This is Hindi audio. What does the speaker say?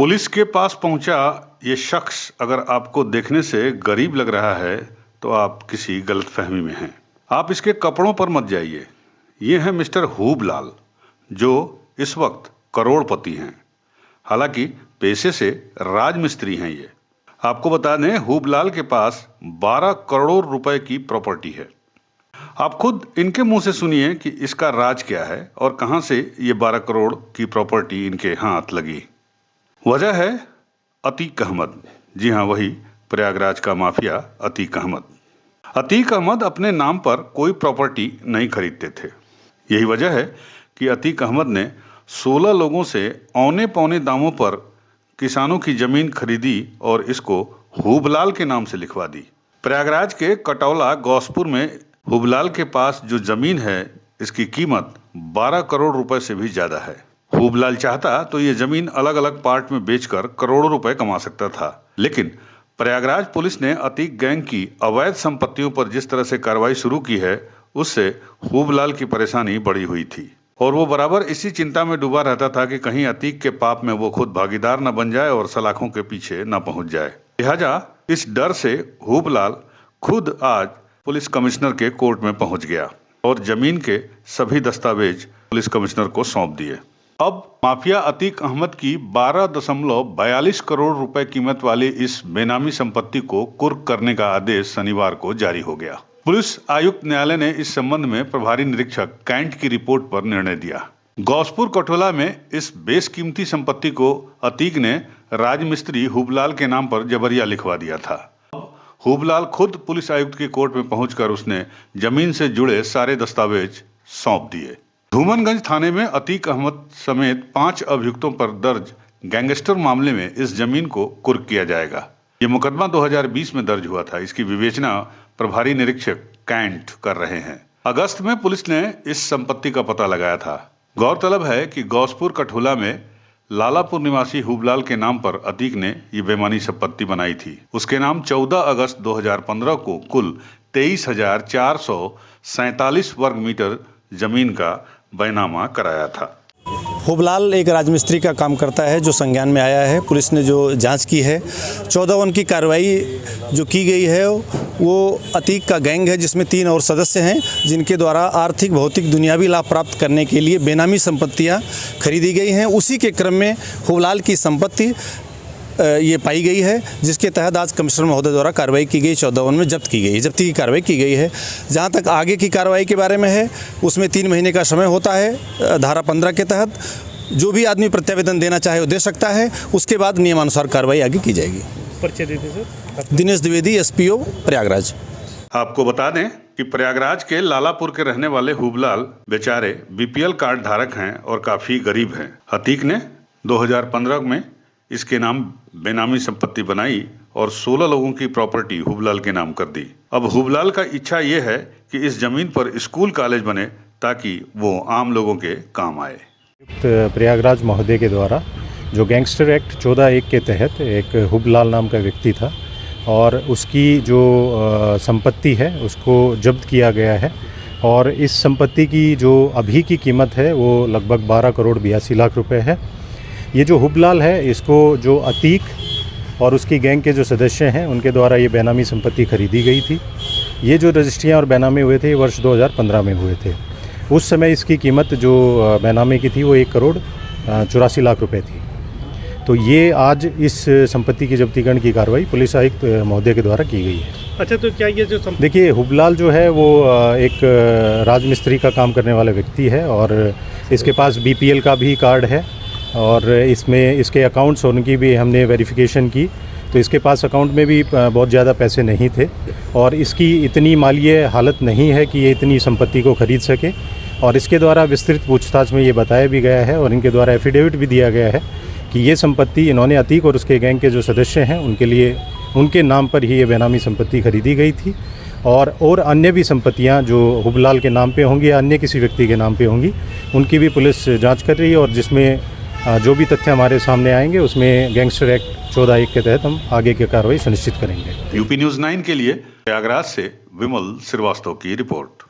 पुलिस के पास पहुंचा ये शख्स अगर आपको देखने से गरीब लग रहा है तो आप किसी गलतफहमी में हैं। आप इसके कपड़ों पर मत जाइए। ये है मिस्टर हुबलाल, जो इस वक्त करोड़पति हैं। हालांकि पेशे से राजमिस्त्री हैं ये। आपको बता दें, हुबलाल के पास 12 करोड़ रुपए की प्रॉपर्टी है। आप खुद इनके मुंह से सुनिए कि इसका राज क्या है और कहां से ये 12 करोड़ की प्रॉपर्टी इनके हाथ लगी। वजह है अतीक अहमद। जी हाँ, वही प्रयागराज का माफिया अतीक अहमद। अतीक अहमद अपने नाम पर कोई प्रॉपर्टी नहीं खरीदते थे। यही वजह है कि अतीक अहमद ने 16 लोगों से औने पौने दामों पर किसानों की जमीन खरीदी और इसको हुबलाल के नाम से लिखवा दी। प्रयागराज के कटौला गौसपुर में हुबलाल के पास जो जमीन है, इसकी कीमत 12 करोड़ रुपए से भी ज्यादा है। हुबलाल चाहता तो ये जमीन अलग अलग पार्ट में बेचकर करोड़ों रुपए कमा सकता था, लेकिन प्रयागराज पुलिस ने अतीक गैंग की अवैध संपत्तियों पर जिस तरह से कार्रवाई शुरू की है, उससे हुबलाल की परेशानी बढ़ी हुई थी और वो बराबर इसी चिंता में डूबा रहता था कि कहीं अतीक के पाप में वो खुद भागीदार न बन जाए और सलाखों के पीछे न पहुंच जाए। लिहाजा इस डर से हुबलाल खुद आज पुलिस कमिश्नर के कोर्ट में पहुंच गया और जमीन के सभी दस्तावेज पुलिस कमिश्नर को सौंप दिए। अब माफिया अतीक अहमद की 12.42 करोड़ रुपए कीमत वाली इस बेनामी संपत्ति को कुर्क करने का आदेश शनिवार को जारी हो गया। पुलिस आयुक्त न्यायालय ने इस संबंध में प्रभारी निरीक्षक कैंट की रिपोर्ट पर निर्णय दिया। गौसपुर कठोला में इस बेशकीमती संपत्ति को अतीक ने राजमिस्त्री हुबलाल के नाम पर जबरिया लिखवा दिया था। हुबलाल खुद पुलिस आयुक्त के कोर्ट में पहुंचकर उसने जमीन से जुड़े सारे दस्तावेज सौंप दिए। धूमनगंज थाने में अतीक अहमद समेत 5 अभियुक्तों पर दर्ज गैंगस्टर मामले में इस जमीन को कुर्क किया जाएगा। ये मुकदमा 2020 में दर्ज हुआ था। इसकी विवेचना प्रभारी निरीक्षक कैंट कर रहे हैं। अगस्त में पुलिस ने इस संपत्ति का पता लगाया था। गौरतलब है कि गौसपुर कठोला में लालापुर निवासी हुबलाल के नाम पर अतीक ने ये बेमानी संपत्ति बनाई थी। उसके नाम 14 अगस्त 2015 को कुल 23,447 वर्ग मीटर जमीन का बैनामा कराया था। हुबलाल एक राजमिस्त्री का काम करता है जो संज्ञान में आया है। पुलिस ने जो जांच की है, 14 की कार्रवाई जो की गई है वो अतीक का गैंग है, जिसमें 3 और सदस्य हैं, जिनके द्वारा आर्थिक भौतिक दुनियावी लाभ प्राप्त करने के लिए बेनामी संपत्तियां खरीदी गई हैं। उसी के क्रम में हुबलाल की संपत्ति ये पाई गई है, जिसके तहत आज कमिश्नर महोदय द्वारा कार्रवाई की गई। 14 में जब्ती की कार्रवाई की गई है। जहां तक आगे की कार्रवाई के बारे में है, उसमें 3 महीने का समय होता है। धारा 15 के तहत जो भी आदमी प्रत्यावेदन देना चाहे वो दे सकता है। उसके बाद नियमानुसार कार्रवाई आगे की जाएगी। परिचय देते सर। दिनेश द्विवेदी, एसपीओ प्रयागराज। आपको बता दें कि प्रयागराज के लालापुर के रहने वाले हुबलाल बेचारे बीपीएल कार्ड धारक हैं और काफी गरीब हैं। अतीक ने 2015 में इसके नाम बेनामी संपत्ति बनाई और 16 लोगों की प्रॉपर्टी हुबलाल के नाम कर दी। अब हुबलाल का इच्छा ये है कि इस जमीन पर स्कूल कॉलेज बने ताकि वो आम लोगों के काम आए। प्रयागराज महोदय के द्वारा जो गैंगस्टर एक्ट 14(1) के तहत एक हुबलाल नाम का व्यक्ति था और उसकी जो संपत्ति है उसको जब्त किया गया है और इस संपत्ति की जो अभी की कीमत है वो लगभग 12 करोड़ 82 लाख रुपए है। ये जो हुबलाल है, इसको जो अतीक और उसकी गैंग के जो सदस्य हैं उनके द्वारा ये बेनामी संपत्ति खरीदी गई थी। ये जो रजिस्ट्रियाँ और बेनामी हुए थे वर्ष 2015 में हुए थे। उस समय इसकी कीमत जो बेनामी की थी वो 1 करोड़ 84 लाख रुपए थी। तो ये आज इस संपत्ति की जब्तीकरण की कार्रवाई पुलिस आयुक्त महोदय के द्वारा की गई है। अच्छा, तो क्या ये जो देखिए, हुबलाल जो है वो एक राजमिस्त्री का काम करने वाला व्यक्ति है और इसके पास बीपीएल का भी कार्ड है और इसमें इसके अकाउंट्स और उनकी भी हमने वेरिफिकेशन की तो इसके पास अकाउंट में भी बहुत ज़्यादा पैसे नहीं थे और इसकी इतनी मालीय हालत नहीं है कि ये इतनी संपत्ति को खरीद सके। और इसके द्वारा विस्तृत पूछताछ में ये बताया भी गया है और इनके द्वारा एफिडेविट भी दिया गया है कि ये संपत्ति इन्होंने अतीक और उसके गैंग के जो सदस्य हैं उनके लिए उनके नाम पर ही ये बेनामी संपत्ति खरीदी गई थी और अन्य भी संपत्तियां जो हुबलाल के नाम पे होंगी या अन्य किसी व्यक्ति के नाम पे होंगी उनकी भी पुलिस जांच कर रही है और जिसमें जो भी तथ्य हमारे सामने आएंगे उसमें गैंगस्टर एक्ट 14(1) के तहत हम आगे की कार्रवाई सुनिश्चित करेंगे। यूपी न्यूज़ 9 के लिए प्रयागराज से विमल श्रीवास्तव की रिपोर्ट।